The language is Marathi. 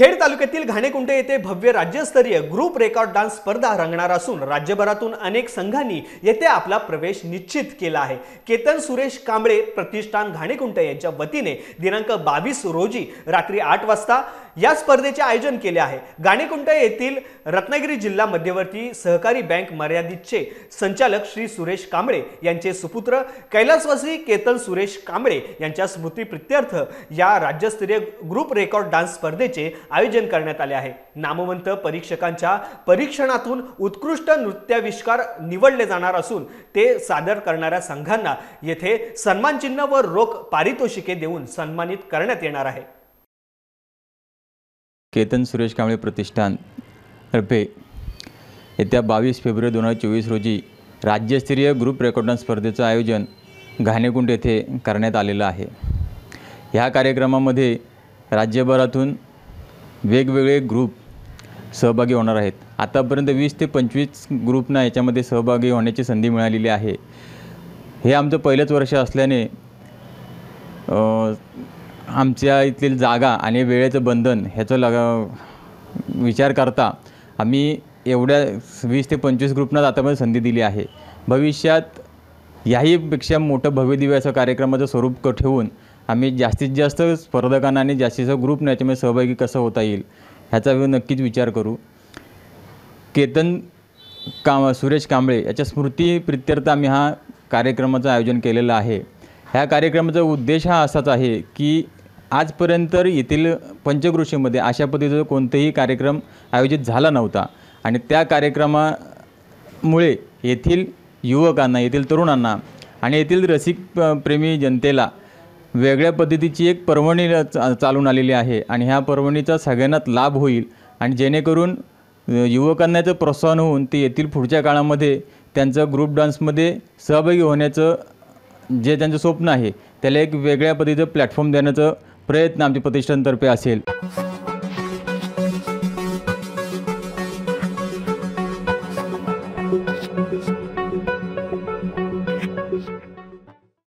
खेड तालुक्यातील घाणेकुंटे येथे भव्य राज्यस्तरीय ग्रुप रेकॉर्ड डान्स स्पर्धा रंगणार असून राज्यभरातून अनेक संघांनी येथे आपला प्रवेश निश्चित केला आहे। केतन सुरेश कांबळे प्रतिष्ठान घाणेकुंटे यांच्या वतीने दिनांक 22 रोजी रात्री 8 वाजता या स्पर्धेचे आयोजन केले आहे। घाणेकुंटे येथील रत्नागिरी जिल्हा मध्यवर्ती सहकारी बँक मर्यादितचे संचालक श्री सुरेश कांबळे यांचे सुपुत्र कैलासवासी केतन सुरेश कांबळे यांच्या स्मृतीप्रित्यर्थ या राज्यस्तरीय ग्रुप रेकॉर्ड डान्स स्पर्धेचे आयोजन करण्यात आले आहे। नामवंत परीक्षकांच्या परीक्षणातून उत्कृष्ट नृत्याविष्कार निवडले जाणार असून ते सादर करणाऱ्या संघांना येथे सन्मान चिन्ह व रोख पारितोषिके देऊन सन्मानित करण्यात येणार आहे। केतन सुरेश कांबळे प्रतिष्ठान तर्फे येत्या 22 फेब्रुवारी 2024 रोजी राज्यस्तरीय ग्रुप रेकॉर्ड डान्स स्पर्धेचे आयोजन घाणेकुंटे येथे करण्यात आलेलं आहे। ह्या कार्यक्रमामध्ये राज्यभरातून वेगवेगळे ग्रुप सहभागी होणार आहेत। आतापर्यंत 20 ते 25 ग्रुपना याच्यामध्ये सहभागी होण्याची संधी मिळालेली आहे। हे आमचं पहिलंच वर्ष असल्याने आमच्या इथली जागा आणि वेळेचं बंधन ह्याचा विचार करता आम्ही एवढ्या 20 ते 25 ग्रुपना आतापर्यंत संधी दिली आहे। भविष्यात याहीपेक्षा मोठं भव्यदिव्य असं कार्यक्रमाचं स्वरूप ठेवून आम्ही जास्तीत जास्त स्पर्धकांना आणि जास्तीत जास्त ग्रुपने याच्यामध्ये सहभागी कसं होता येईल ह्याचा नक्कीच विचार करू। केतन सुरेश कांबळे याच्या स्मृतीप्रित्यर्थ आम्ही हा कार्यक्रमाचं आयोजन केलेलं आहे। ह्या कार्यक्रमाचा उद्देश हा असाच आहे की आजपर्यंत येथील पंचक्रोशीमध्ये अशा पद्धतीचा कोणताही कार्यक्रम आयोजित झाला नव्हता आणि त्या कार्यक्रमामुळे येथील युवकांना, येथील तरुणांना आणि येथील रसिक प्रेमी जनतेला वेगळ्या पद्धतीची एक पर्वणी चालून आलेली आहे आणि ह्या पर्वणीचा सगळ्यांनाच लाभ होईल आणि जेणेकरून युवकांना याचं प्रोत्साहन होऊन ते येथील पुढच्या काळामध्ये त्यांचं ग्रुप डान्समध्ये सहभागी होण्याचं जे त्यांचं स्वप्न आहे त्याला एक वेगळ्या पद्धतीचं प्लॅटफॉर्म देण्याचा प्रयत्न आमच्या प्रतिष्ठानतर्फे असेल।